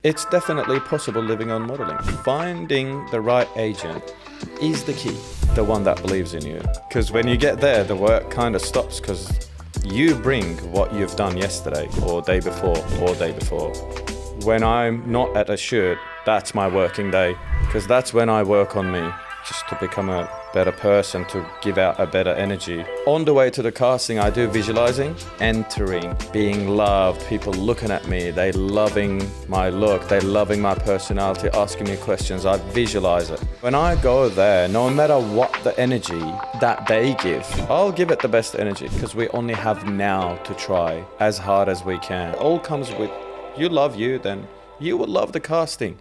It's definitely possible living on modeling. Finding the right agent is the key, the one that believes in you. Because when you get there, the work kind of stops because you bring what you've done yesterday or day before or day before. When I'm not at a shoot, that's my working day because that's when I work on me, just to become a better person, to give out a better energy. On the way to the casting, I do visualizing, entering, being loved, people looking at me, they loving my look, they loving my personality, asking me questions, I visualize it. When I go there, no matter what the energy that they give, I'll give it the best energy because we only have now to try as hard as we can. It all comes with, you love you, then you will love the casting.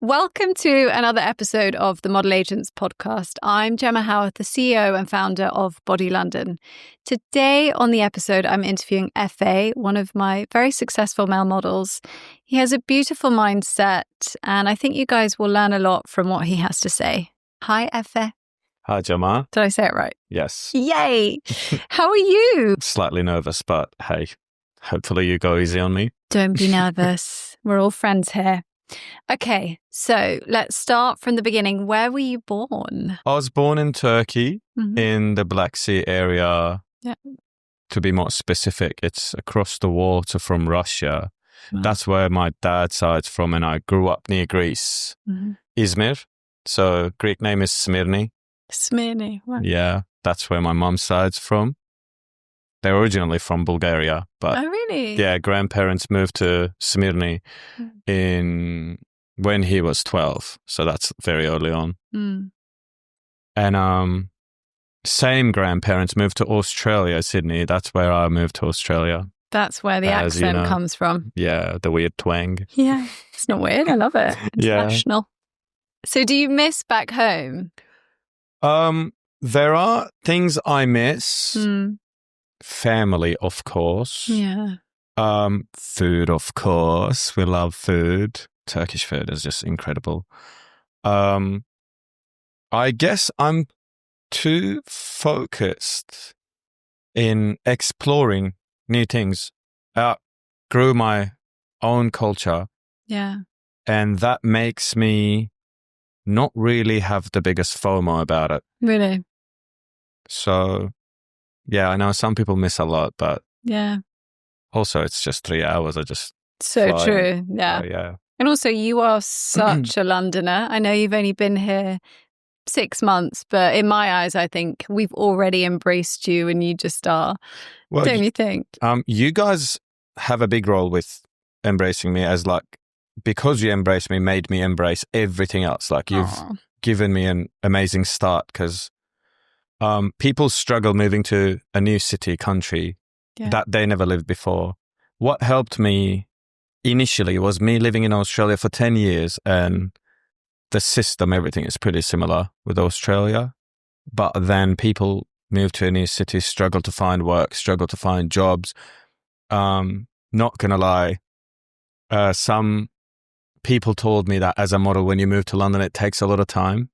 Welcome to another episode of the Model Agents podcast. I'm Gemma, Howorth, the CEO and founder of Body London. Today on the episode, I'm interviewing Efe, one of my very successful male models. He has a beautiful mindset, and I think you guys will learn a lot from what he has to say. Hi, Efe. Hi, Gemma. Did I say it right? Yes. Yay! How are you? Slightly nervous, but hey, hopefully you go easy on me. Don't be nervous. We're all friends here. Okay, so let's start from the beginning. Where were you born? I was born in Turkey, in the Black Sea area. Yeah. To be more specific, it's across the water from Russia. Wow. That's where my dad's side's from, and I grew up near Greece. Izmir. So Greek name is Smyrni. Smyrni. Wow. Yeah, that's where my mum's side's from. They're originally from Bulgaria, but oh, really? Yeah, grandparents moved to Smyrni when he was 12, so that's very early on. And same grandparents moved to Australia, Sydney. That's where I moved to Australia. That's where the accent comes from. Yeah, the weird twang. Yeah, it's not weird. I love it. International. Yeah. So, do you miss back home? There are things I miss. Family, of course. Yeah. Food, of course. We love food. Turkish food is just incredible. I guess I'm too focused in exploring new things. Outgrew my own culture. Yeah. And that makes me not really have the biggest FOMO about it. Really? So, yeah, I know some people miss a lot, but yeah. Also, it's just 3 hours. I just so true. Yeah. Yeah. And also, you are such a Londoner. I know you've only been here 6 months, but in my eyes, I think we've already embraced you, and you just are. Well, don't you think? You guys have a big role with embracing me, as like, because you embraced me, made me embrace everything else. Like, you've given me an amazing start, because people struggle moving to a new city, country that they never lived before. What helped me initially was me living in Australia for 10 years, and the system, everything is pretty similar with Australia. But then people move to a new city, struggle to find work, struggle to find jobs. Not gonna lie, some people told me that as a model, when you move to London, it takes a lot of time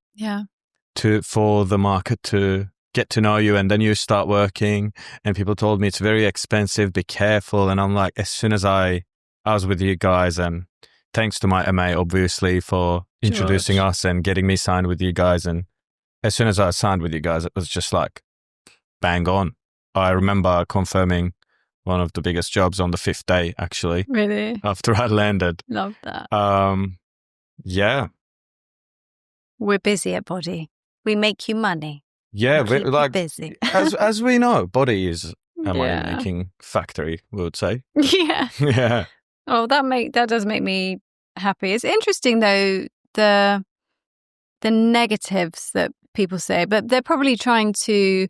for the market to get to know you, and then you start working. And people told me it's very expensive, be careful. And I'm like, as soon as I was with you guys, and thanks to my MA, obviously, for introducing us and getting me signed with you guys. And as soon as I signed with you guys, it was just like bang on. I remember confirming one of the biggest jobs on the 5th day, actually. Really? After I landed. Love that. Yeah. We're busy at Body. We make you money. Yeah, we're like busy. as we know, Body is a money-making factory, we would say. Yeah. Yeah. Oh, that does make me happy. It's interesting though, the negatives that people say, but they're probably trying to,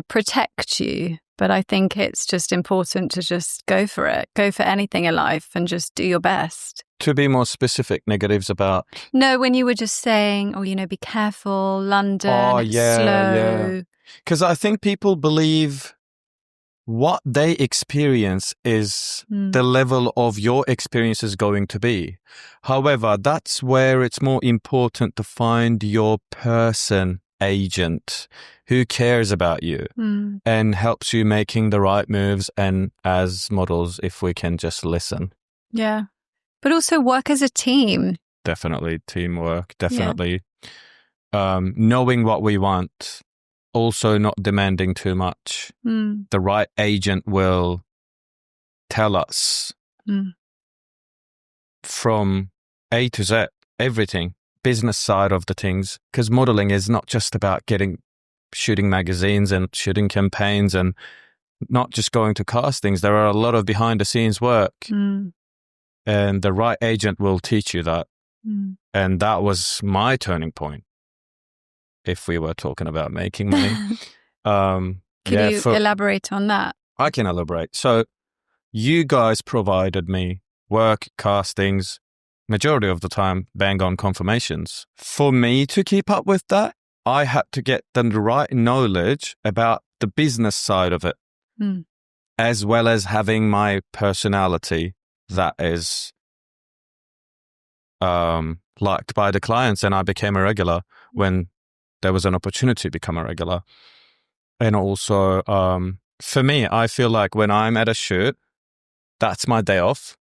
protect you. But I think it's just important to just go for it. Go for anything in life and just do your best. To be more specific, negatives about? No, when you were just saying, be careful, London, slow. Yeah. Because I think people believe what they experience is the level of your experience is going to be. However, that's where it's more important to find your person agent who cares about you and helps you making the right moves. And as models, if we can just listen. Yeah. But also work as a team. Definitely teamwork. Definitely knowing what we want. Also not demanding too much. The right agent will tell us from A to Z, everything, business side of the things, because modeling is not just about shooting magazines and shooting campaigns and not just going to castings. There are a lot of behind the scenes work and the right agent will teach you that. And that was my turning point. If we were talking about making money. Can you elaborate on that? I can elaborate. So you guys provided me work, castings, majority of the time, bang on confirmations. For me to keep up with that, I had to get the right knowledge about the business side of it, as well as having my personality that is liked by the clients. And I became a regular when there was an opportunity to become a regular. And also, for me, I feel like when I'm at a shoot, that's my day off.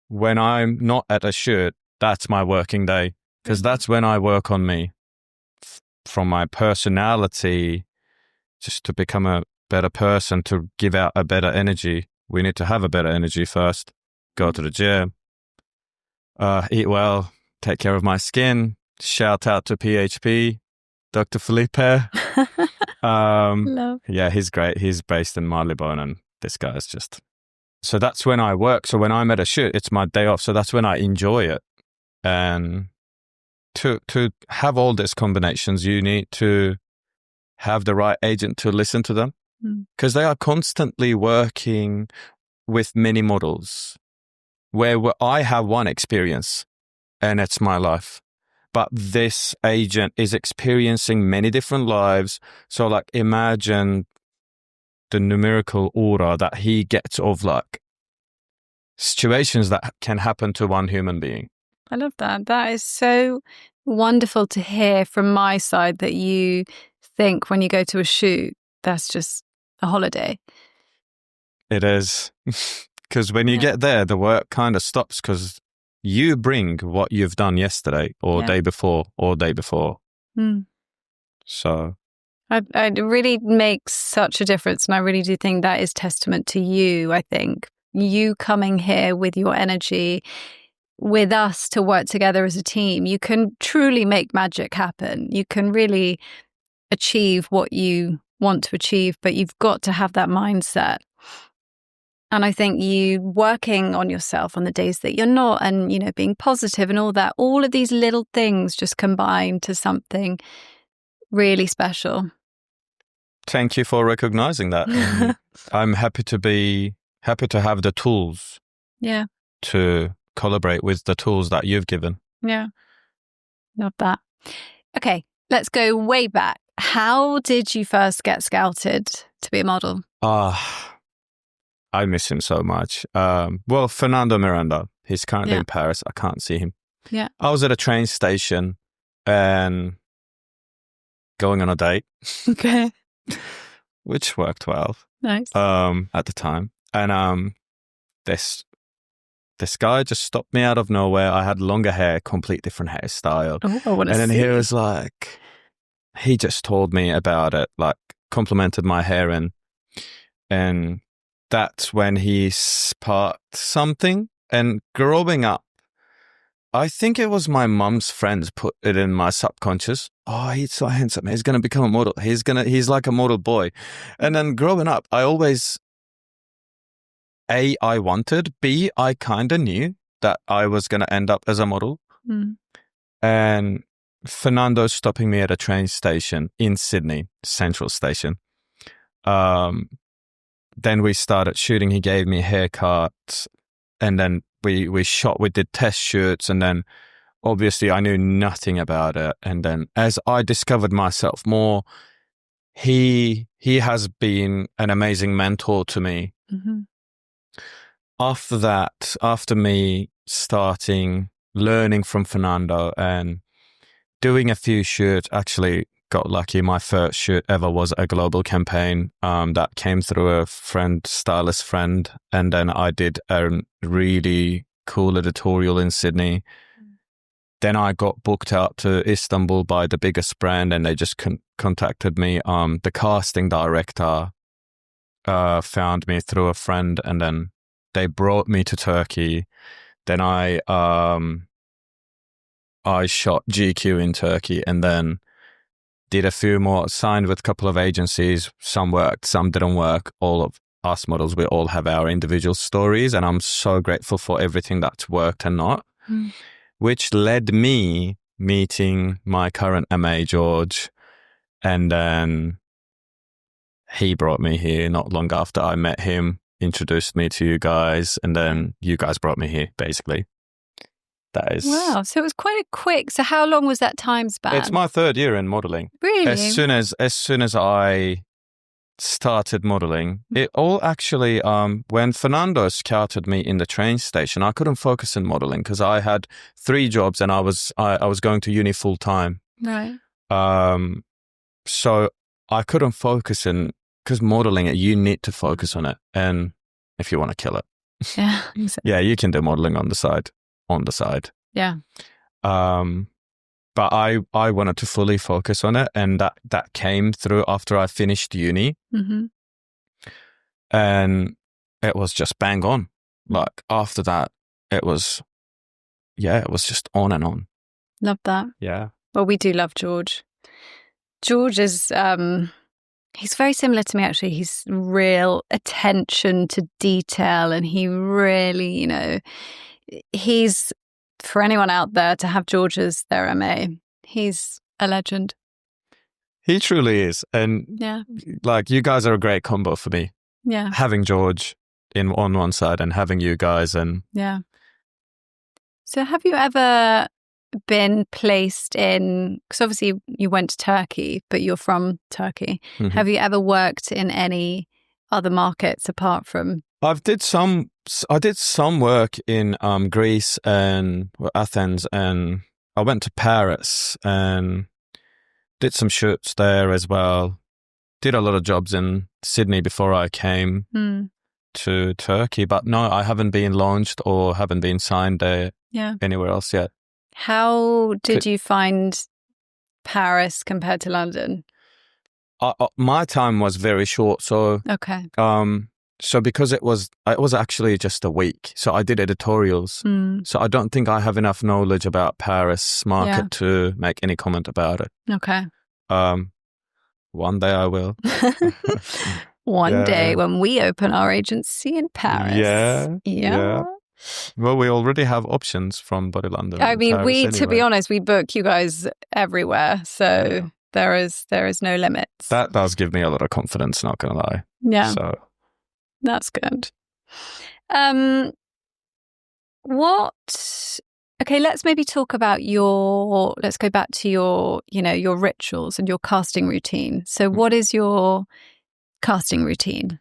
When I'm not at a shoot, that's my working day, because that's when I work on me. From my personality, just to become a better person, to give out a better energy. We need to have a better energy first. Go to the gym, eat well, take care of my skin. Shout out to PHP, Dr. Felipe. Love. Yeah, he's great. He's based in Marylebone, and this guy's just... So that's when I work. So when I'm at a shoot, it's my day off. So that's when I enjoy it. And to have all these combinations, you need to have the right agent to listen to them, because they are constantly working with many models where I have one experience and it's my life. But this agent is experiencing many different lives. So like imagine the numerical aura that he gets of like situations that can happen to one human being. I love that. That is so wonderful to hear from my side, that you think when you go to a shoot, that's just a holiday. It is. Because when you get there, the work kind of stops, because you bring what you've done yesterday or day before or day before. So it really makes such a difference. And I really do think that is testament to you. I think you coming here with your energy, with us to work together as a team, you can truly make magic happen. You can really achieve what you want to achieve, but you've got to have that mindset. And I think you working on yourself on the days that you're not, and, you know, being positive and all that, all of these little things just combine to something really special. Thank you for recognizing that. I'm happy to have the tools. Yeah. To collaborate with the tools that you've given. Yeah. Love that. Okay, let's go way back. How did you first get scouted to be a model? I miss him so much. Well, Fernando Miranda, he's currently in Paris. I can't see him. Yeah. I was at a train station and going on a date. Okay. Which worked well. Nice. At the time. And this guy just stopped me out of nowhere. I had longer hair, complete different hairstyle. Oh, I want to see. And then he was like, he just told me about it, like complimented my hair, and that's when he sparked something. And growing up, I think it was my mum's friends put it in my subconscious. Oh, he's so handsome. He's going to become a model. He's like a model boy. And then growing up, I always, A, I wanted, B, I kind of knew that I was going to end up as a model. And Fernando stopping me at a train station in Sydney, Central Station. Then we started shooting. He gave me a haircut, and then we shot. We did test shoots, and then obviously I knew nothing about it. And then as I discovered myself more, he has been an amazing mentor to me. After that, after me starting learning from Fernando and doing a few shoots, actually got lucky. My first shoot ever was a global campaign that came through a stylist friend. And then I did a really cool editorial in Sydney. Then I got booked out to Istanbul by the biggest brand, and they just contacted me. The casting director found me through a friend, and then they brought me to Turkey. Then I shot GQ in Turkey, and then did a few more, signed with a couple of agencies. Some worked, some didn't work. All of us models, we all have our individual stories, and I'm so grateful for everything that's worked and not. Which led me meeting my current MA, George, and then he brought me here not long after I met him, introduced me to you guys, and then you guys brought me here, basically. That is... Wow, so it was quite a quick... So how long was that time span? It's my 3rd year in modelling. Really? As soon as I started modelling, it all actually, when Fernando scouted me in the train station, I couldn't focus in modelling because I had 3 jobs and I was going to uni full time. Right. So I couldn't focus in, because modelling, you need to focus on it. And if you want to kill it. Yeah. Exactly. Yeah, you can do modelling on the side. Yeah. But I wanted to fully focus on it, and that came through after I finished uni. And it was just bang on. Like after that, it was just on and on. Love that. Yeah. Well, we do love George. George is, he's very similar to me, actually. He's real attention to detail, and he really, he's, for anyone out there to have George as their MA, he's a legend. He truly is. And like, you guys are a great combo for me. Yeah. Having George on one side and having you guys. And yeah. So have you ever been placed in, because obviously you went to Turkey, but you're from Turkey. Have you ever worked in any other markets apart from? I did some work in Greece and Athens, and I went to Paris and did some shoots there as well. Did a lot of jobs in Sydney before I came to Turkey, but no, I haven't been launched or haven't been signed there anywhere else yet. How did you find Paris compared to London? My time was very short, so so because it was actually just a week, so I did editorials. So I don't think I have enough knowledge about Paris market to make any comment about it. Okay. One day I will. One day when we open our agency in Paris. Yeah. Well, we already have options from Body London. I mean, to be honest, we book you guys everywhere, so there is no limits. That does give me a lot of confidence, not gonna lie. Yeah. So that's good. Okay, let's maybe talk about let's go back to your rituals and your casting routine. So what is your casting routine?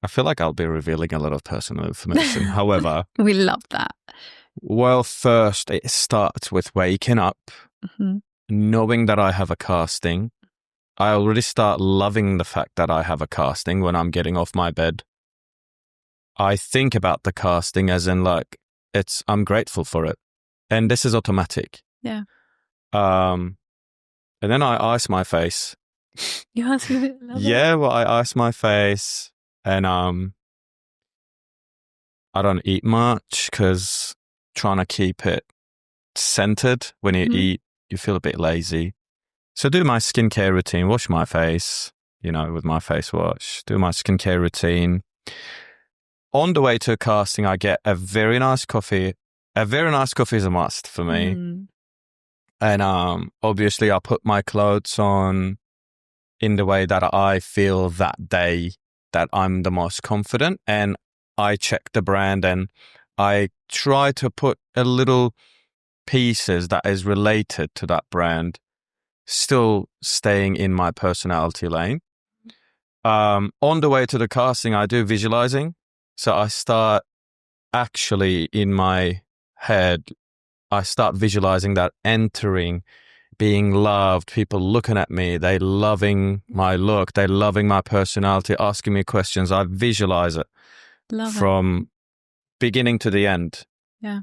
I feel like I'll be revealing a lot of personal information. However, we love that. Well, first it starts with waking up, knowing that I have a casting. I already start loving the fact that I have a casting when I'm getting off my bed. I think about the casting as in like, I'm grateful for it. And this is automatic. Yeah. And then I ice my face. You ice your face? Yeah, well, I ice my face and I don't eat much because trying to keep it centered. When you eat, you feel a bit lazy. So do my skincare routine, wash my face, with my face wash, do my skincare routine. On the way to a casting, I get a very nice coffee. A very nice coffee is a must for me. And obviously I put my clothes on in the way that I feel that day that I'm the most confident, and I check the brand and I try to put a little pieces that is related to that brand, still staying in my personality lane. On the way to the casting, I do visualizing. So I start actually in my head I start visualizing that entering, being loved, people looking at me, they loving my look, they loving my personality, asking me questions. I visualize it from beginning to the end. Yeah.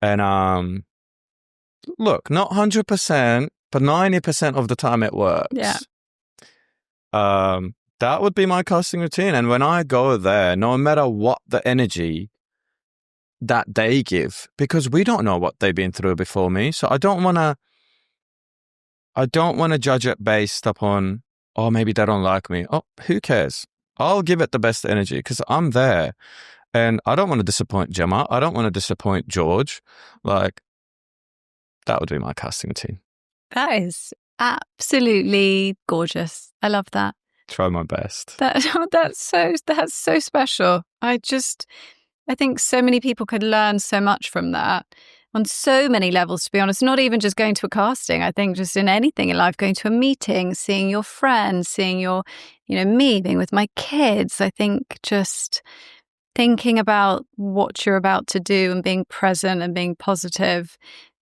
And look, not 100%, but 90% of the time it works. Yeah. That would be my casting routine. And when I go there, no matter what the energy that they give, because we don't know what they've been through before me. So I don't want to judge it based upon, oh, maybe they don't like me. Oh, who cares? I'll give it the best energy because I'm there. And I don't want to disappoint Gemma. I don't want to disappoint George. Like, that would be my casting routine. That is absolutely gorgeous. I love that. Try my best. That's so special. I think so many people could learn so much from that on so many levels, to be honest. Not even just going to a casting. I think just in anything in life, going to a meeting, seeing your friends, seeing your, me, being with my kids. I think just thinking about what you're about to do and being present and being positive.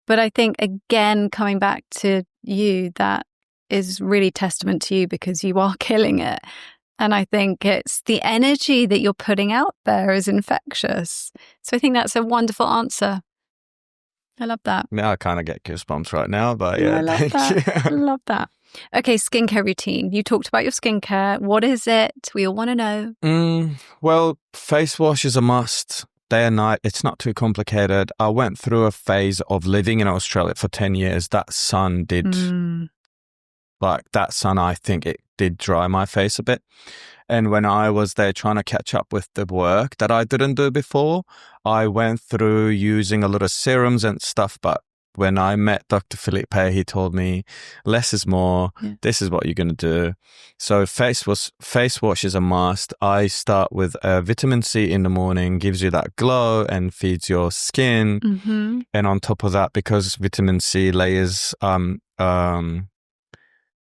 But I think, again, coming back to you, that is really testament to you because you are killing it. And I think it's the energy that you're putting out there is infectious. So I think that's a wonderful answer. I love that. Yeah, I kind of get goosebumps right now, but yeah, I love that. I love that. Okay, skincare routine. You talked about your skincare. What is it? We all want to know. Well, face wash is a must. Day and night. It's not too complicated. I went through a phase of living in Australia for 10 years. That sun did... I think it did dry my face a bit. And when I was there trying to catch up with the work that I didn't do before, I went through using a lot of serums and stuff. But when I met Dr. Felipe, he told me less is more. Yeah. This is what you're going to do. So face wash is a must. I start with vitamin C in the morning, gives you that glow and feeds your skin. Mm-hmm. And on top of that, because vitamin C layers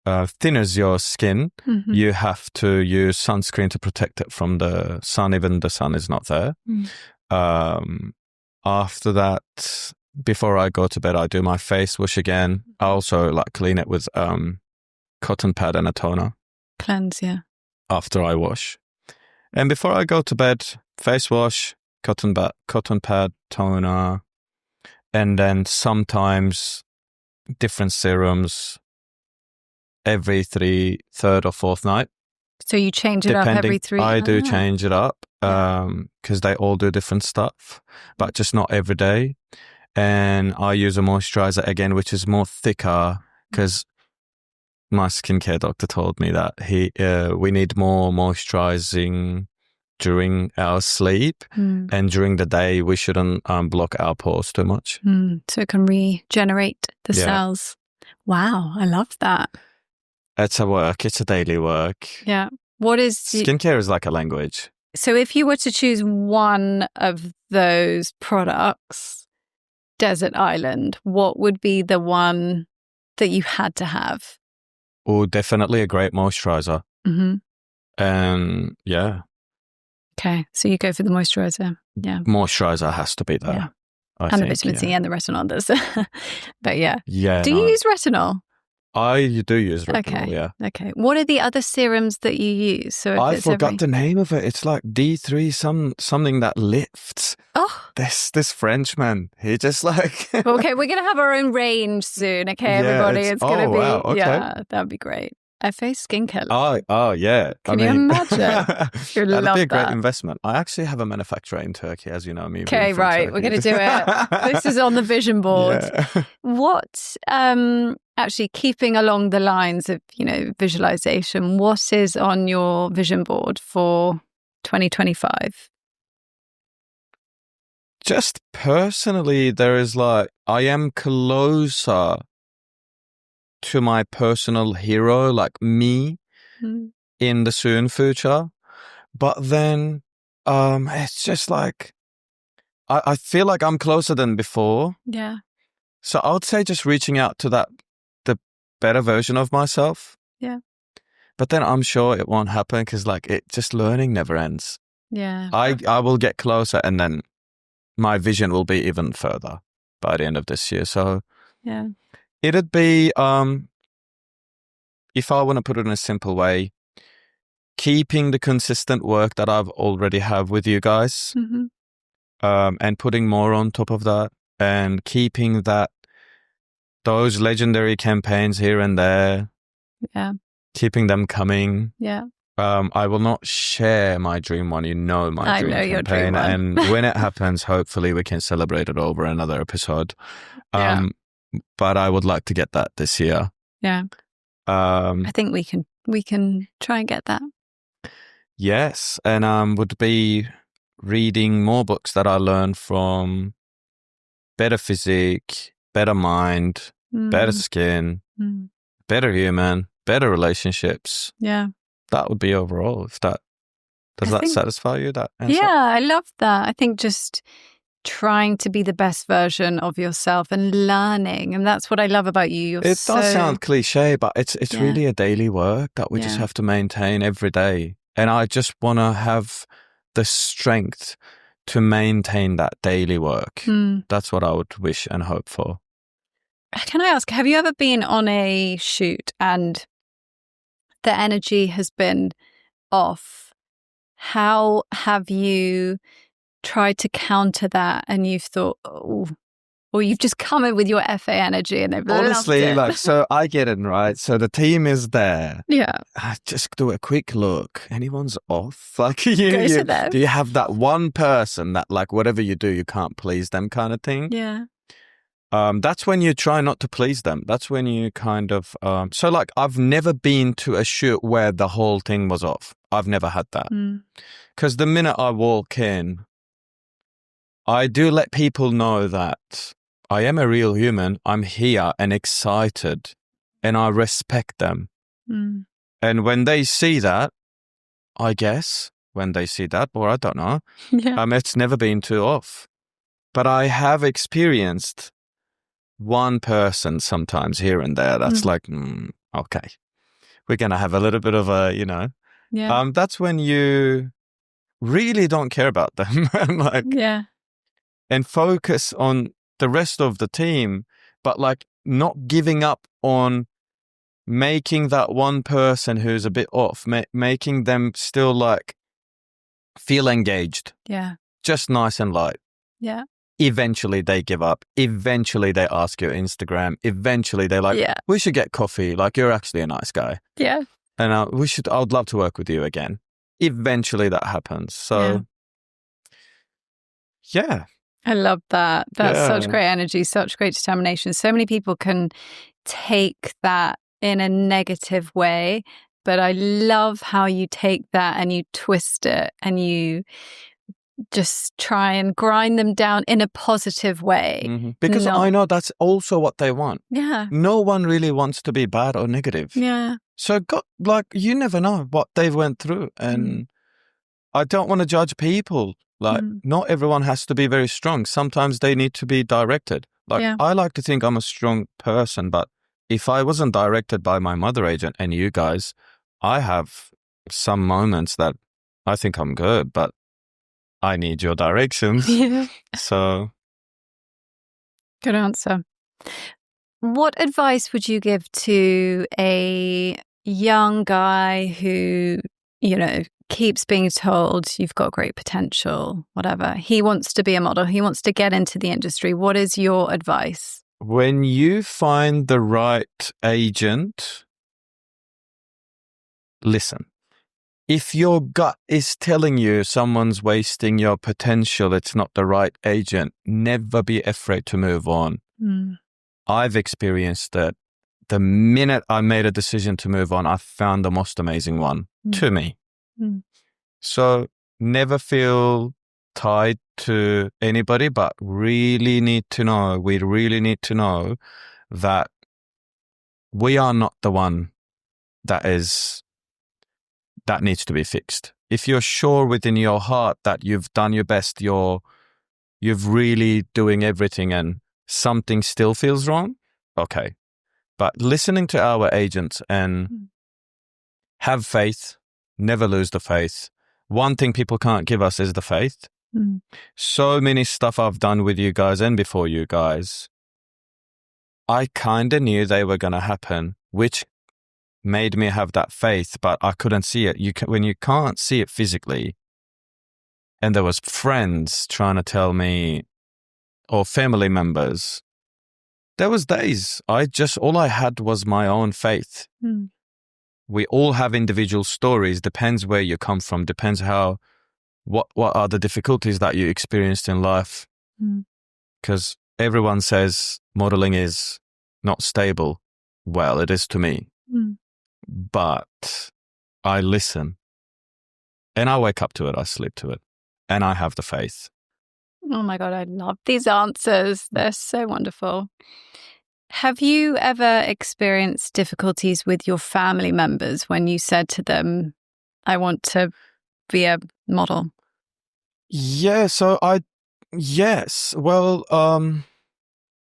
thinners your skin, you have to use sunscreen to protect it from the sun, even the sun is not there. After that, before I go to bed, I do my face wash again. I also clean it with cotton pad and a toner. Cleanse, yeah. After I wash. And before I go to bed, face wash, cotton pad, toner, and then sometimes different serums every third or fourth night. So you change it up every 3? I do change it up because they all do different stuff, but just not every day. And I use a moisturizer again, which is more thicker because my skincare doctor told me that we need more moisturizing during our sleep, and during the day we shouldn't block our pores too much. So it can regenerate the cells. Wow, I love that. It's a daily work. Yeah. What is... Skincare is like a language. So if you were to choose one of those products, Desert Island, what would be the one that you had to have? Oh, definitely a great moisturizer. Yeah. Okay, so you go for the moisturizer. Yeah. Moisturizer has to be there. Yeah. And the vitamin C and the retinol does. But yeah. Yeah. Do you use retinol? I do use retinol, yeah. Okay. What are the other serums that you use? So I forgot the name of it. It's like D3 something that lifts. Oh. This Frenchman, he just like... Okay, we're going to have our own range soon, okay, everybody? It's going to be... Wow, okay. Yeah, that would be great. Efe skincare. Oh, yeah. Can you imagine? That'd be a great investment. I actually have a manufacturer in Turkey, as you know me. Okay, right. Turkey. We're going to do it. This is on the vision board. Yeah. What, actually keeping along the lines of, visualization, what is on your vision board for 2025? Just personally, there is I am closer to my personal hero, like me, in the soon future. But then it's just I feel like I'm closer than before. Yeah. So I would say just reaching out to the better version of myself. Yeah. But then I'm sure it won't happen because just learning never ends. Yeah. I will get closer and then my vision will be even further. by the end of this year. So yeah, it'd be, if I want to put it in a simple way, keeping the consistent work that I've already have with you guys, and putting more on top of that, and keeping those legendary campaigns here and there. Yeah. Keeping them coming. Yeah. I will not share my dream one. You know my dream campaign. Your dream one. And when it happens, hopefully we can celebrate it over another episode. Yeah. But I would like to get that this year. Yeah. I think we can try and get that. Yes. And would be reading more books that I learned from better physique, better mind, better skin, better human, better relationships. Yeah. That would be overall. If that does that satisfy you, that answer? Yeah, I love that. I think just trying to be the best version of yourself and learning, and that's what I love about you. It does sound cliche, but it's really a daily work that we just have to maintain every day. And I just want to have the strength to maintain that daily work. That's what I would wish and hope for. Can I ask, have you ever been on a shoot and the energy has been off? How have you tried to counter that, and you've thought, oh, or you've just come in with your FA energy and they've honestly loved it? Like, so I get in, right? So the team is there. Yeah. I just do a quick look. Anyone's off? Like, do you have that one person that, like, whatever you do, you can't please them kind of thing? Yeah. That's when you try not to please them. That's when you kind of... so, like, I've never been to a shoot where the whole thing was off. I've never had that. Because the minute I walk in, I do let people know that I am a real human. I'm here and excited, and I respect them. And when they see that, I guess, or I don't know, it's never been too off. But I have experienced one person sometimes here and there that's like, okay, we're going to have a little bit of a, that's when you really don't care about them. And focus on the rest of the team, but like not giving up on making that one person who's a bit off, making them still like feel engaged. Yeah. Just nice and light. Yeah. Eventually they give up. Eventually they ask your Instagram. Eventually they're like, we should get coffee. Like, you're actually a nice guy. Yeah. And I would love to work with you again. Eventually that happens. So, yeah. I love that. That's such great energy, such great determination. So many people can take that in a negative way, but I love how you take that and you twist it and you just try and grind them down in a positive way. Because I know that's also what they want. Yeah. No one really wants to be bad or negative. Yeah. So, you never know what they've went through. And I don't want to judge people. Like, not everyone has to be very strong. Sometimes they need to be directed. Like, I like to think I'm a strong person, but if I wasn't directed by my mother agent and you guys, I have some moments that I think I'm good, but I need your directions. Yeah. So. Good answer. What advice would you give to a young guy who, keeps being told you've got great potential, whatever? He wants to be a model. He wants to get into the industry. What is your advice? When you find the right agent, listen. If your gut is telling you someone's wasting your potential, it's not the right agent, never be afraid to move on. I've experienced that. The minute I made a decision to move on, I found the most amazing one to me. So never feel tied to anybody, but we really need to know that we are not the one that needs to be fixed. If you're sure within your heart that you've done your best, you're really doing everything and something still feels wrong, okay. But listening to our agents and have faith, never lose the faith. One thing people can't give us is the faith. So many stuff I've done with you guys and before you guys, I kind of knew they were going to happen, which made me have that faith, but I couldn't see it. When you can't see it physically, and there was friends trying to tell me, or family members, there was days all I had was my own faith. We all have individual stories, depends where you come from, depends what are the difficulties that you experienced in life. Because everyone says modeling is not stable. Well, it is to me. But I listen. And I wake up to it, I sleep to it. And I have the faith. Oh my God, I love these answers. They're so wonderful. Have you ever experienced difficulties with your family members when you said to them, I want to be a model? Yeah, yes. Well,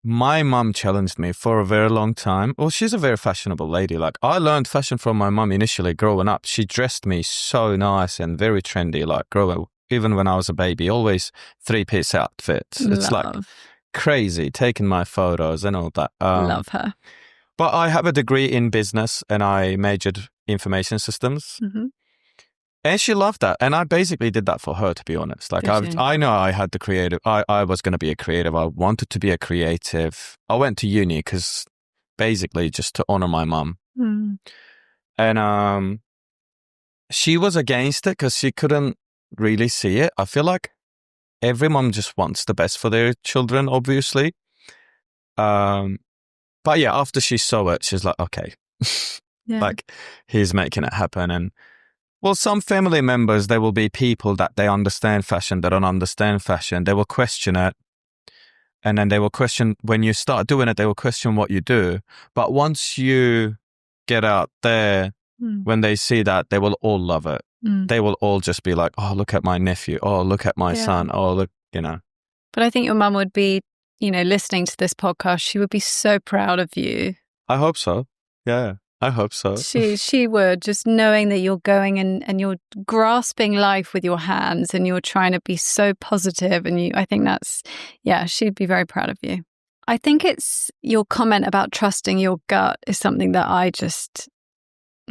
my mum challenged me for a very long time. Well, she's a very fashionable lady. Like, I learned fashion from my mum initially growing up. She dressed me so nice and very trendy, like growing up. Even when I was a baby, always 3-piece outfits. It's like crazy, taking my photos and all that. Love her. But I have a degree in business and I majored information systems. And she loved that. And I basically did that for her, to be honest. Like, I know I had the creative. I was going to be a creative. I wanted to be a creative. I went to uni because basically just to honor my mum. And she was against it because she couldn't really see it. I feel like every mom just wants the best for their children, obviously. But yeah, after she saw it, she's like, okay, like, he's making it happen. And well, some family members, there will be people that they understand fashion, they don't understand fashion. They will question it. And then they will question, when you start doing it, they will question what you do. But once you get out there, when they see that, they will all love it. They will all just be like, oh, look at my nephew. Oh, look at my son. Oh, look, But I think your mum would be, listening to this podcast. She would be so proud of you. I hope so. Yeah, I hope so. She would, just knowing that you're going and you're grasping life with your hands and you're trying to be so positive. And I think she'd be very proud of you. I think it's your comment about trusting your gut is something that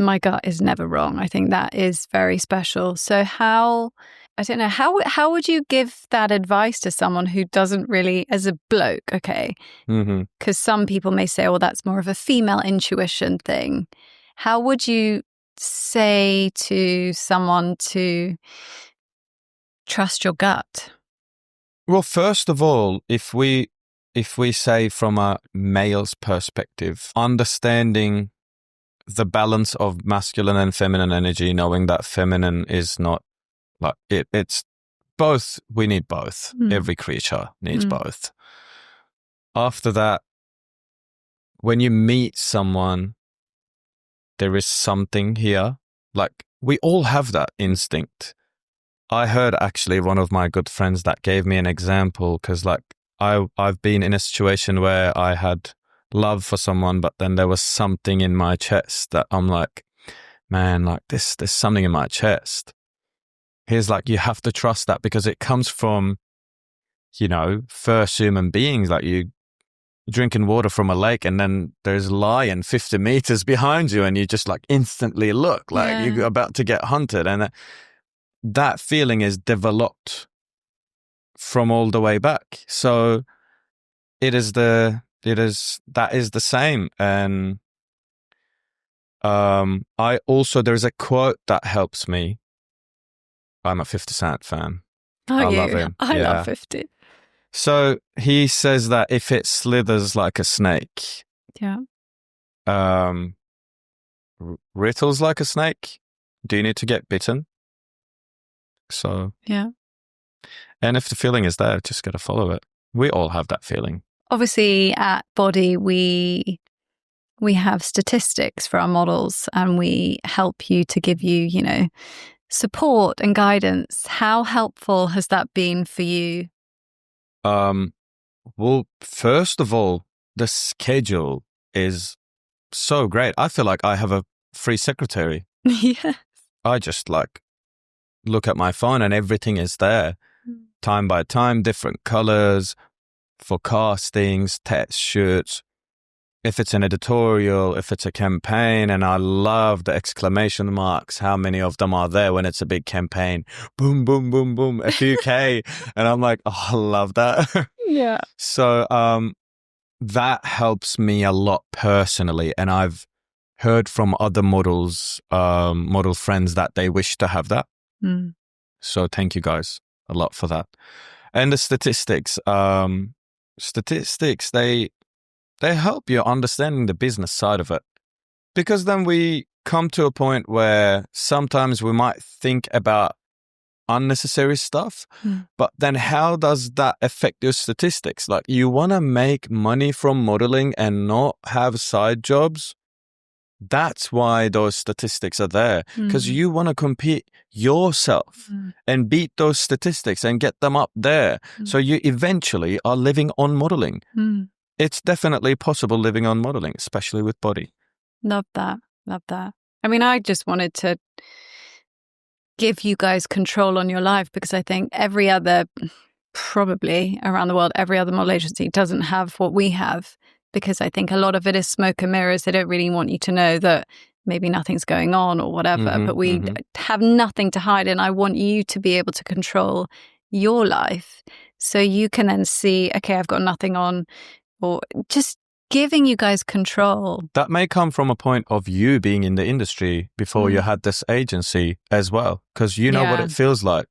my gut is never wrong. I think that is very special. So how would you give that advice to someone who doesn't really, as a bloke, okay? Because some people may say, well, that's more of a female intuition thing. How would you say to someone to trust your gut? Well, first of all, if we say from a male's perspective, understanding the balance of masculine and feminine energy, knowing that feminine is not like it's both. We need both. Every creature needs both. After that, when you meet someone, there is something here. Like, we all have that instinct. I heard actually one of my good friends that gave me an example, because like I've been in a situation where I had love for someone, but then there was something in my chest that I'm like, man, like there's something in my chest. He's like, you have to trust that because it comes from, first human beings. Like, you drinking water from a lake and then there's a lion 50 meters behind you and you just like instantly look like you're about to get hunted. And that feeling is developed from all the way back. So that is the same. And there's a quote that helps me. I'm a 50 Cent fan. I love him. I love 50. So he says that if it slithers like a snake, wriggles like a snake, do you need to get bitten? So and if the feeling is there, just got to follow it. We all have that feeling. Obviously, at Body, we have statistics for our models, and we help you to give you, support and guidance. How helpful has that been for you? Well, first of all, the schedule is so great. I feel like I have a free secretary. Yes. I just like look at my phone and everything is there. time by time, different colors for castings, test shoots. If it's an editorial, if it's a campaign, and I love the exclamation marks, how many of them are there when it's a big campaign? Boom, boom, boom, boom, a few K. And I'm like, oh, I love that. Yeah. So that helps me a lot personally. And I've heard from other models, model friends that they wish to have that. Mm. So thank you guys a lot for that. And the statistics, they help you understanding the business side of it. Because then we come to a point where sometimes we might think about unnecessary stuff, but then how does that affect your statistics? Like, you want to make money from modeling and not have side jobs. That's why those statistics are there, because you want to compete yourself and beat those statistics and get them up there. So you eventually are living on modeling. It's definitely possible living on modeling, especially with body. Love that. Love that. I mean, I just wanted to give you guys control on your life, because I think every other, probably around the world, every other model agency doesn't have what we have, because I think a lot of it is smoke and mirrors. They don't really want you to know that maybe nothing's going on or whatever, but we have nothing to hide. And I want you to be able to control your life so you can then see, okay, I've got nothing on, or just giving you guys control. That may come from a point of you being in the industry before you had this agency as well, because you know what it feels like,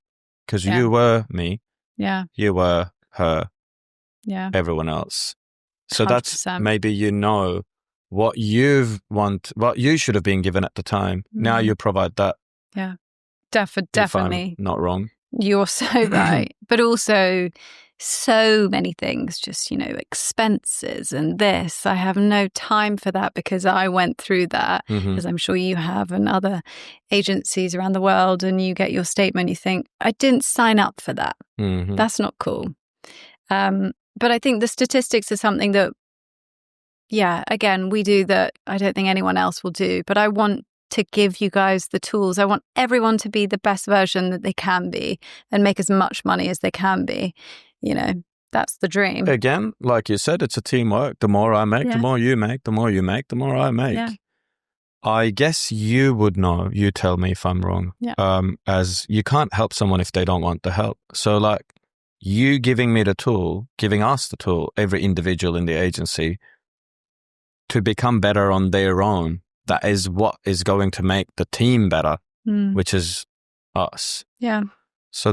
because you were me, you were her, everyone else. So 100%. that's maybe you know what what you should have been given at the time. Now you provide that. Yeah, definitely. If I'm not wrong. You're so right. But also so many things, just, expenses and this. I have no time for that, because I went through that, as I'm sure you have, and other agencies around the world, and you get your statement, you think, I didn't sign up for that. That's not cool. But I think the statistics are something that, again, we do that I don't think anyone else will do. But I want to give you guys the tools. I want everyone to be the best version that they can be and make as much money as they can be. That's the dream. Again, like you said, it's a teamwork. The more I make, the more you make, the more you make, the more I make. Yeah. I guess you would know. You tell me if I'm wrong. Yeah. As you can't help someone if they don't want the help. So like you giving me the tool, giving us the tool, every individual in the agency, to become better on their own. That is what is going to make the team better, which is us. Yeah. So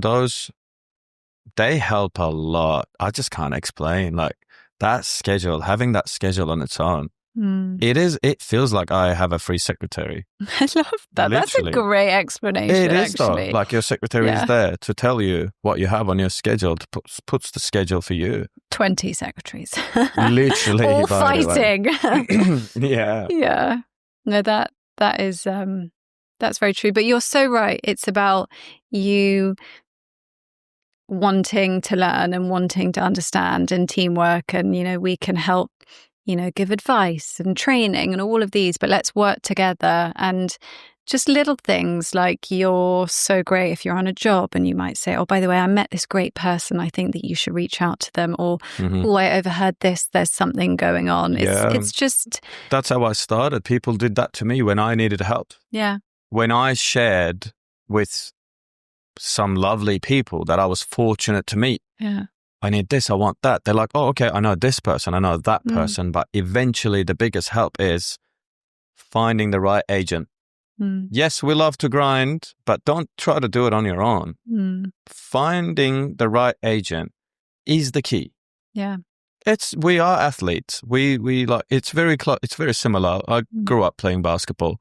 they help a lot. I just can't explain. Like that schedule, having that schedule on its own, it feels like I have a free secretary. I love that. Literally. That's a great explanation. It is actually. Though. Like your secretary is there to tell you what you have on your schedule, puts the schedule for you. 20 secretaries. Literally. All fighting. Yeah. Yeah. No, that is that's very true. But you're so right. It's about you wanting to learn and wanting to understand, and teamwork, and we can help, give advice and training and all of these, but let's work together. And just little things like, you're so great if you're on a job and you might say, oh, by the way, I met this great person, I think that you should reach out to them, or oh, I overheard this, there's something going on. It's just, that's how I started. People did that to me when I needed help. Yeah. When I shared with some lovely people that I was fortunate to meet. Yeah. I need this, I want that. They're like, oh, okay, I know this person, I know that person. But eventually the biggest help is finding the right agent. Yes, we love to grind, but don't try to do it on your own. Finding the right agent is the key. Yeah. We are athletes. We like, it's very similar. I grew up playing basketball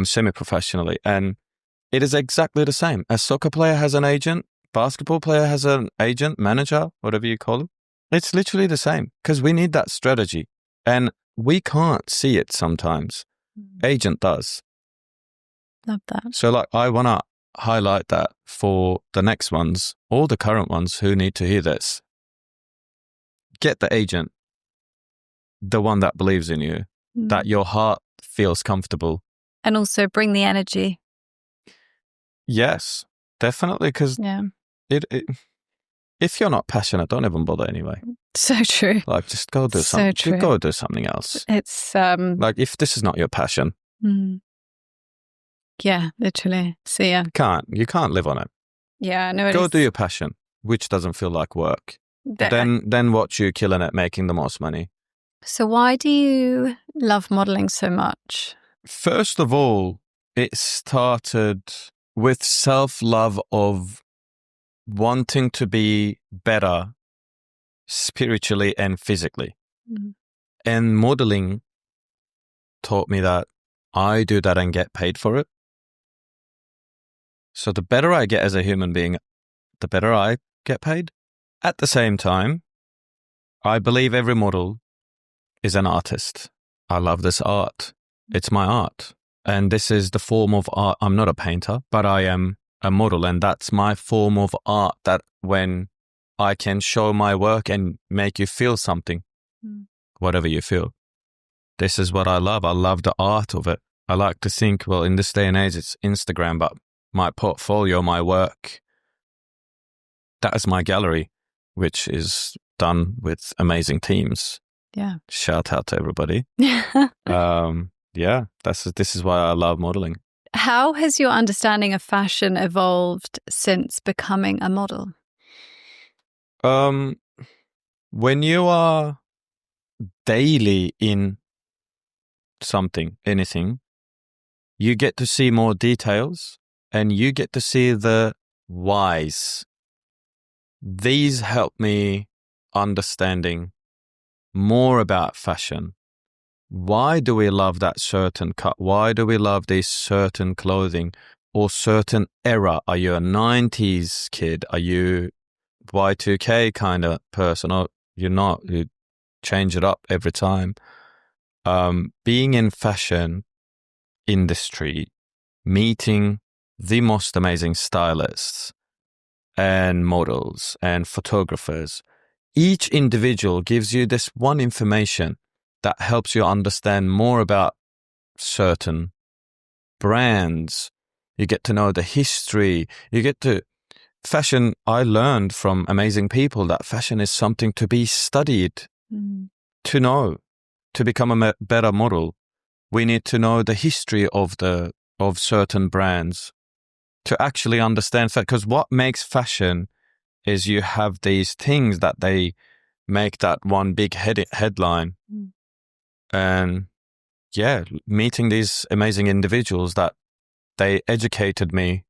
semi-professionally, and it is exactly the same. A soccer player has an agent, basketball player has an agent, manager, whatever you call it. It's literally the same, because we need that strategy. And we can't see it sometimes. Agent does. Love that. So like, I want to highlight that for the next ones, all the current ones who need to hear this. Get the agent, the one that believes in you, that your heart feels comfortable. And also bring the energy. Yes, definitely, because if you're not passionate, don't even bother anyway. So true. Like, just go do something. Just go do something else. It's like, if this is not your passion. Yeah, literally. So yeah. You can't live on it. Yeah, no. Go do your passion, which doesn't feel like work. Then watch you killing it, making the most money. So why do you love modeling so much? First of all, it started with self-love of wanting to be better spiritually and physically. And modeling taught me that I do that and get paid for it. So the better I get as a human being, the better I get paid. At the same time, I believe every model is an artist. I love this art. It's my art. And this is the form of art. I'm not a painter, but I am a model. And that's my form of art, that when I can show my work and make you feel something, whatever you feel. This is what I love. I love the art of it. I like to think, well, in this day and age, it's Instagram, but my portfolio, my work, that is my gallery, which is done with amazing teams. Yeah. Shout out to everybody. Yeah, this is why I love modeling. How has your understanding of fashion evolved since becoming a model? When you are daily in something, anything, you get to see more details and you get to see the whys. These help me understanding more about fashion. Why do we love that certain cut? Why do we love this certain clothing or certain era? Are you a 90s kid? Are you Y2K kind of person? Or you're not? You change it up every time. Being in fashion industry, meeting the most amazing stylists and models and photographers, each individual gives you this one information that helps you understand more about certain brands. You get to know the history. Fashion, I learned from amazing people that fashion is something to be studied, to know, to become a better model. We need to know the history of certain brands to actually understand that. Because what makes fashion is you have these things that they make that one big headline. And yeah, meeting these amazing individuals that they educated me,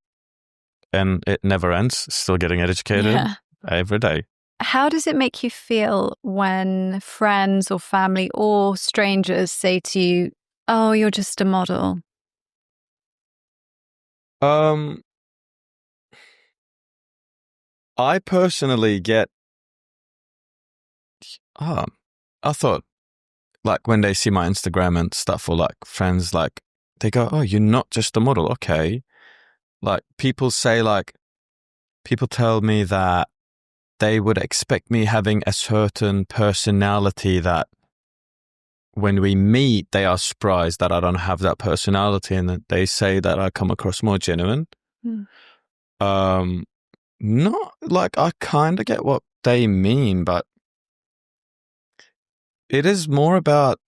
and it never ends. Still getting educated every day. How does it make you feel when friends or family or strangers say to you, "Oh, you're just a model"? I personally get, I thought, like, when they see my Instagram and stuff, or like friends, like, they go, "Oh, you're not just a model." Okay. Like, people tell me that they would expect me having a certain personality that when we meet, they are surprised that I don't have that personality, and that they say that I come across more genuine. Not like, I kind of get what they mean, but it is more about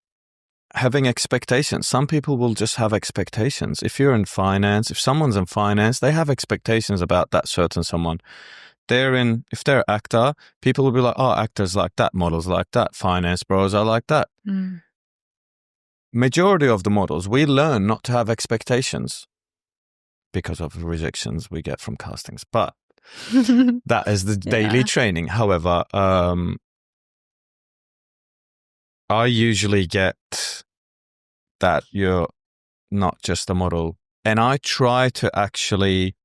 having expectations. Some people will just have expectations. If you're in finance, if someone's in finance, they have expectations about that certain someone. If they're an actor, people will be like, "Oh, actors like that, models like that, finance bros are like that." Majority of the models, we learn not to have expectations because of rejections we get from castings. But that is the daily training. However, I usually get that you're not just a model. And I try to actually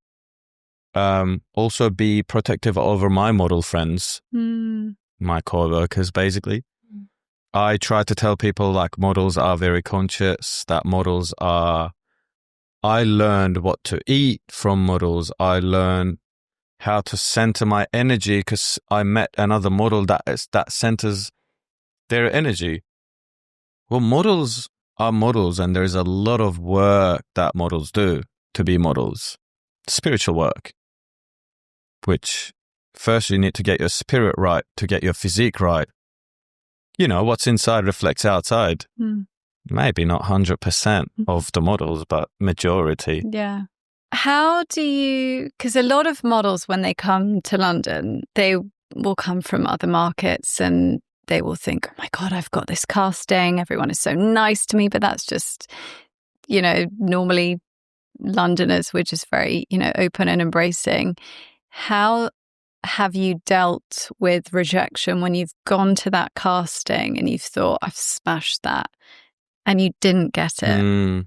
also be protective over my model friends, my co-workers, basically. I try to tell people, like, models are very conscious, that I learned what to eat from models. I learned how to center my energy because I met another model that centers their energy. Well, models are models, and there's a lot of work that models do to be models. Spiritual work, which First, you need to get your spirit right to get your physique right. You know, what's inside reflects outside. Maybe not 100% of the models, but majority. Yeah. How do you, because a lot of models, when they come to London, they will come from other markets and they will think, oh my God, I've got this casting. Everyone is so nice to me. But that's just, you know, normally Londoners, we're just very, you know, open and embracing. How have you dealt with rejection when you've gone to that casting and you've thought, I've smashed that, and you didn't get it?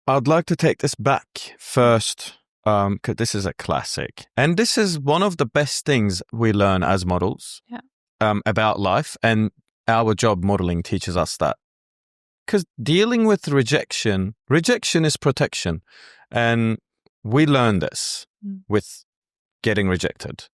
I'd like to take this back first, because this is a classic. And this is one of the best things we learn as models about life. And our job modeling teaches us that. Because dealing with rejection is protection. And we learn this with getting rejected.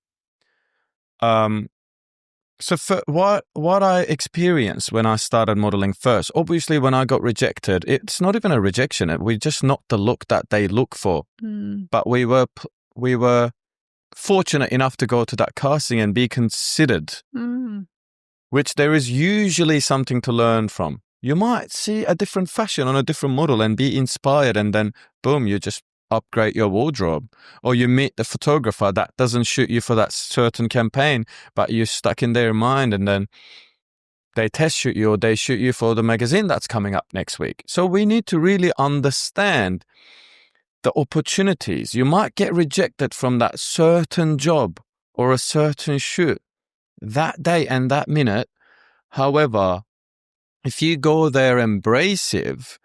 So for what I experienced when I started modeling first, obviously when I got rejected, it's not even a rejection. We just not the look that they look for. But we were fortunate enough to go to that casting and be considered, which there is usually something to learn from. You might see a different fashion on a different model and be inspired, and then boom, you just upgrade your wardrobe. Or you meet the photographer that doesn't shoot you for that certain campaign, but you're stuck in their mind, and then they test shoot you or they shoot you for the magazine that's coming up next week. So we need to really understand the opportunities. You might get rejected from that certain job or a certain shoot that day and that minute. However, if you go there embracive,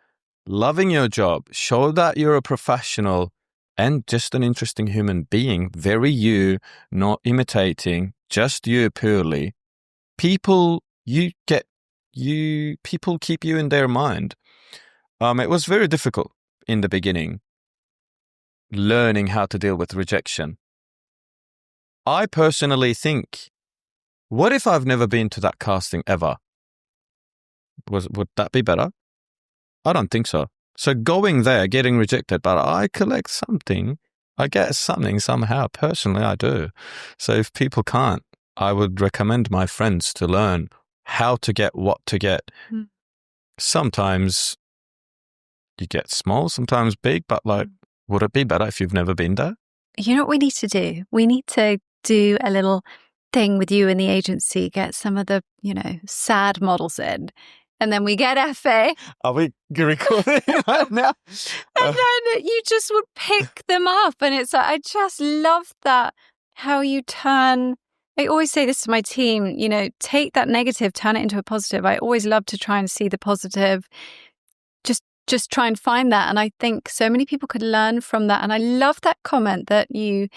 loving your job, show that you're a professional and just an interesting human being, very you, not imitating, just you purely, people keep you in their mind. It was very difficult in the beginning, learning how to deal with rejection. I personally think, what if I've never been to that casting ever? Would that be better? I don't think so. So going there, getting rejected, but I collect something. I get something somehow. Personally, I do. So if people can't, I would recommend my friends to learn how to get what to get. Sometimes you get small, sometimes big, but like, would it be better if you've never been there? You know what we need to do? We need to do a little thing with you and the agency, get some of the, you know, sad models in. And then we get Efe. Are we recording right now? And then you just would pick them up. And it's like, I just love that, how you turn. I always say this to my team, you know, take that negative, turn it into a positive. I always love to try and see the positive. Just try and find that. And I think so many people could learn from that. And I love that comment that you've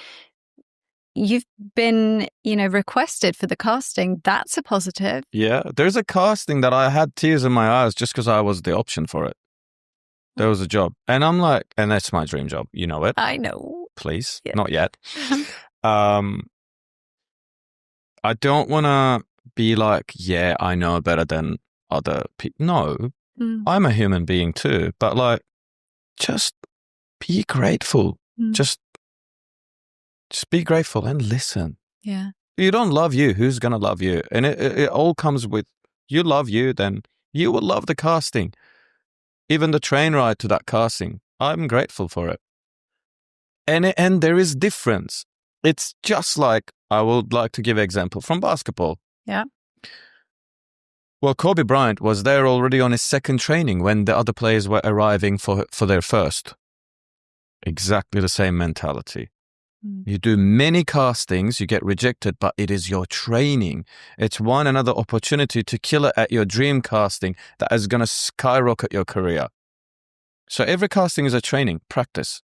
been, you know, requested for the casting. That's a positive. Yeah. There's a casting that I had tears in my eyes just because I was the option for it. There was a job. And I'm like, and that's my dream job. You know it. I know. Please. Yeah. Not yet. I don't want to be like, yeah, I know better than other people. No, I'm a human being too. But like, just be grateful. Just be grateful and listen. Yeah. You don't love you. Who's going to love you? And it all comes with, you love you, then you will love the casting. Even the train ride to that casting, I'm grateful for it. And there is difference. It's just like, I would like to give an example from basketball. Yeah. Well, Kobe Bryant was there already on his second training when the other players were arriving for their first. Exactly the same mentality. You do many castings, you get rejected, but it is your training. It's one another opportunity to kill it at your dream casting that is going to skyrocket your career. So every casting is a training, practice,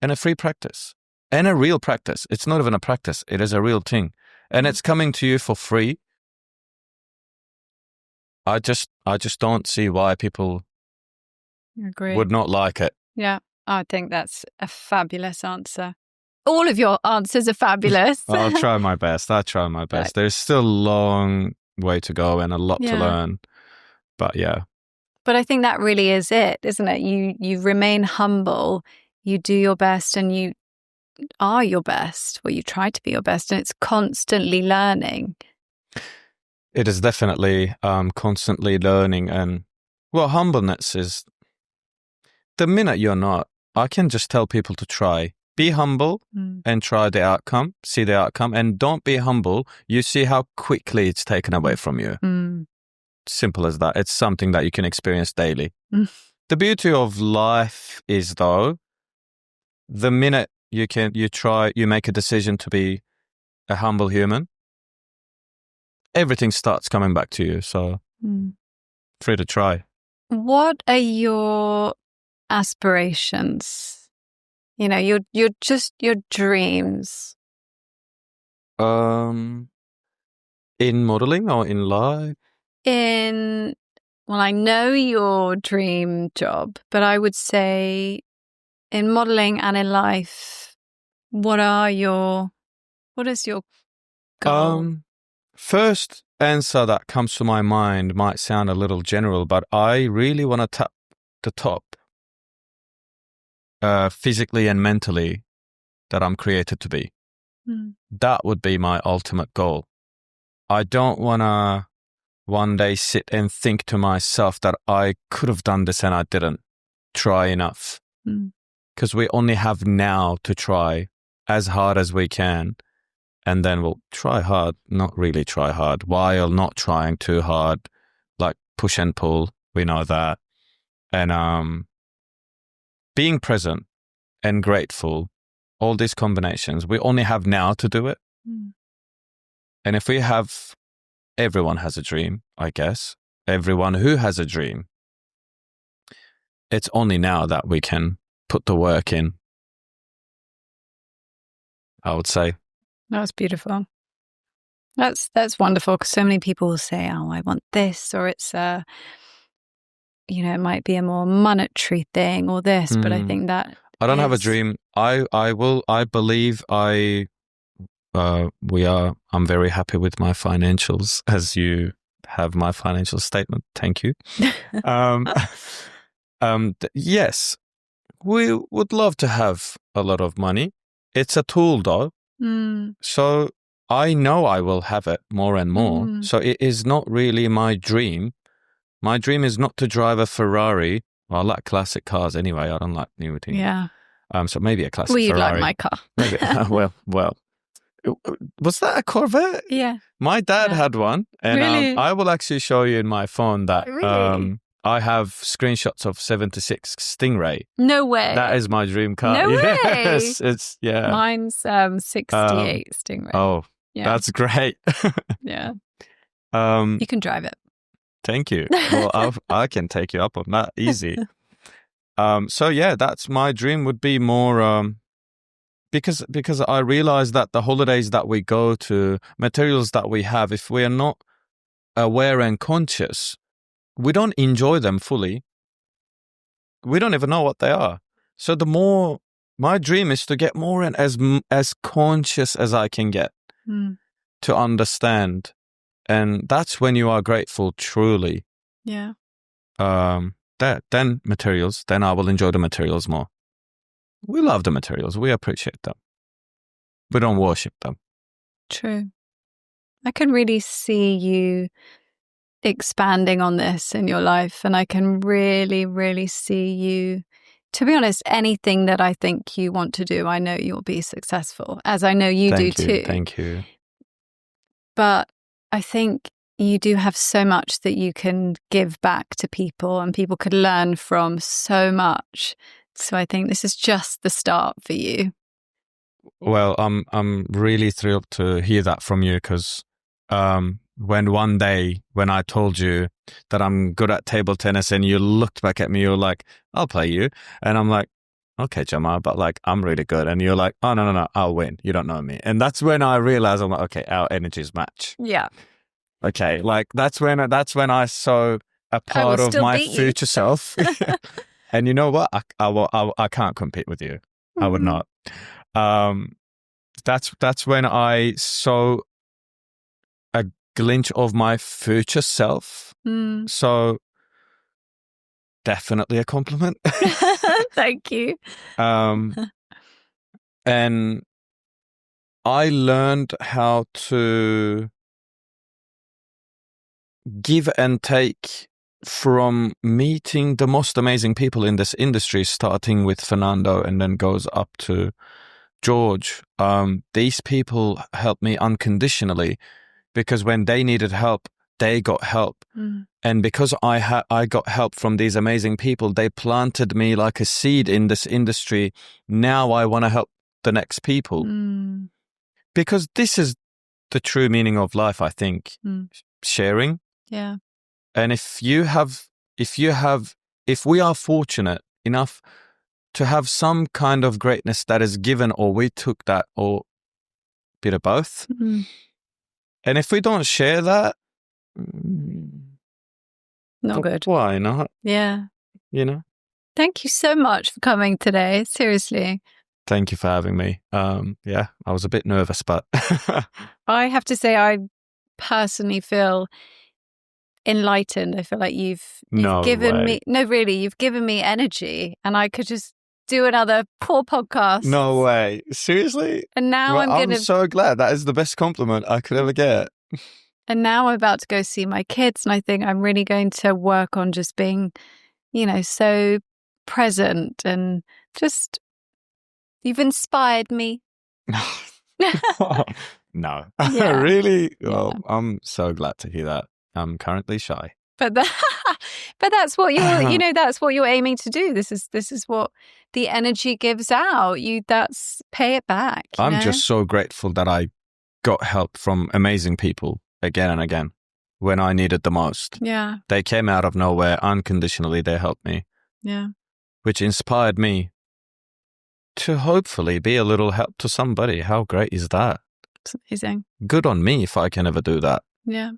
and a free practice, and a real practice. It's not even a practice, it is a real thing. And it's coming to you for free. I just don't see why people would not like it. Yeah, I think that's a fabulous answer. All of your answers are fabulous. I'll try my best. Right. There's still a long way to go and a lot to learn. But yeah. But I think that really is it, isn't it? You remain humble, you do your best, and you are your best, or you try to be your best, and it's constantly learning. It is definitely constantly learning. And well, humbleness is the minute you're not, I can just tell people to try. Be humble and try the outcome, see the outcome, and don't be humble. You see how quickly it's taken away from you. Simple as that. It's something that you can experience daily. The beauty of life is, though, the minute you make a decision to be a humble human, everything starts coming back to you. So free to try. What are your aspirations? You know, your dreams. In modeling or in life? Well, I know your dream job, but I would say in modeling and in life, what is your goal? First answer that comes to my mind might sound a little general, but I really want to tap the top physically and mentally that I'm created to be. That would be my ultimate goal. I don't want to one day sit and think to myself that I could have done this and I didn't try enough. Because we only have now to try as hard as we can. And then we'll try hard, not really try hard, while not trying too hard, like push and pull. We know that. And being present and grateful, all these combinations, we only have now to do it. And if we have, everyone has a dream, I guess. Everyone who has a dream, it's only now that we can put the work in, I would say. That's beautiful. That's wonderful, because so many people will say, oh, I want this, or it's it might be a more monetary thing or this, but I think that I don't have a dream. I'm very happy with my financials, as you have my financial statement. Thank you. Yes, we would love to have a lot of money. It's a tool, though. So I know I will have it more and more. So it is not really my dream. My dream is not to drive a Ferrari. Well, I like classic cars anyway. I don't like new things. Yeah. So maybe a classic Ferrari. Well, you'd like my car. Maybe. Well. Was that a Corvette? Yeah. My dad had one. And really? I will actually show you in my phone that really? I have screenshots of 76 Stingray. No way. That is my dream car. No yes, way. It's, yeah. Mine's 68 Stingray. Oh, yeah. That's great. Yeah. You can drive it. Thank you. Well, I can take you up on that. Easy. So yeah, that's my dream would be more, because I realize that the holidays that we go to, materials that we have, if we are not aware and conscious, we don't enjoy them fully. We don't even know what they are. So my dream is to get more and as conscious as I can get to understand. And that's when you are grateful truly. Yeah. Then materials, then I will enjoy the materials more. We love the materials. We appreciate them. We don't worship them. True. I can really see you expanding on this in your life, and I can really, really see you, to be honest, anything that I think you want to do, I know you'll be successful, as I know you do too. Thank you. But I think you do have so much that you can give back to people, and people could learn from so much. So I think this is just the start for you. Well, I'm really thrilled to hear that from you, because when one day when I told you that I'm good at table tennis and you looked back at me, you're like, I'll play you. And I'm like, okay, Gemma, but like, I'm really good. And you're like, oh, no, I'll win. You don't know me. And that's when I realized, I'm like, okay, our energies match. Yeah. Okay. Like that's when I saw a part of my future self. And you know what? I can't compete with you. I would not. That's when I saw a glimpse of my future self. So definitely a compliment. Thank you. And I learned how to give and take from meeting the most amazing people in this industry, starting with Fernando and then goes up to George. These people helped me unconditionally because when they needed help, they got help. And because I got help from these amazing people, they planted me like a seed in this industry. Now I want to help the next people. Because this is the true meaning of life, I think. Sharing. Yeah. And if we are fortunate enough to have some kind of greatness that is given, or we took that, or a bit of both. And if we don't share that, not good. Why not? Yeah. You know? Thank you so much for coming today. Seriously. Thank you for having me. Yeah, I was a bit nervous, but I have to say I personally feel enlightened. I feel like you've given me you've given me energy, and I could just do another 4 podcasts. No way. Seriously? And now I'm so glad. That is the best compliment I could ever get. And now I'm about to go see my kids, and I think I'm really going to work on just being, so present, and just you've inspired me. No. Yeah. Really? Yeah. Well, I'm so glad to hear that. I'm currently shy. But that's what you're that's what you're aiming to do. This is what the energy gives out. That's pay it back. I'm just so grateful that I got help from amazing people again and again when I needed the most. Yeah. They came out of nowhere unconditionally. They helped me. Yeah. Which inspired me to hopefully be a little help to somebody. How great is that? It's amazing. Good on me if I can ever do that. Yeah.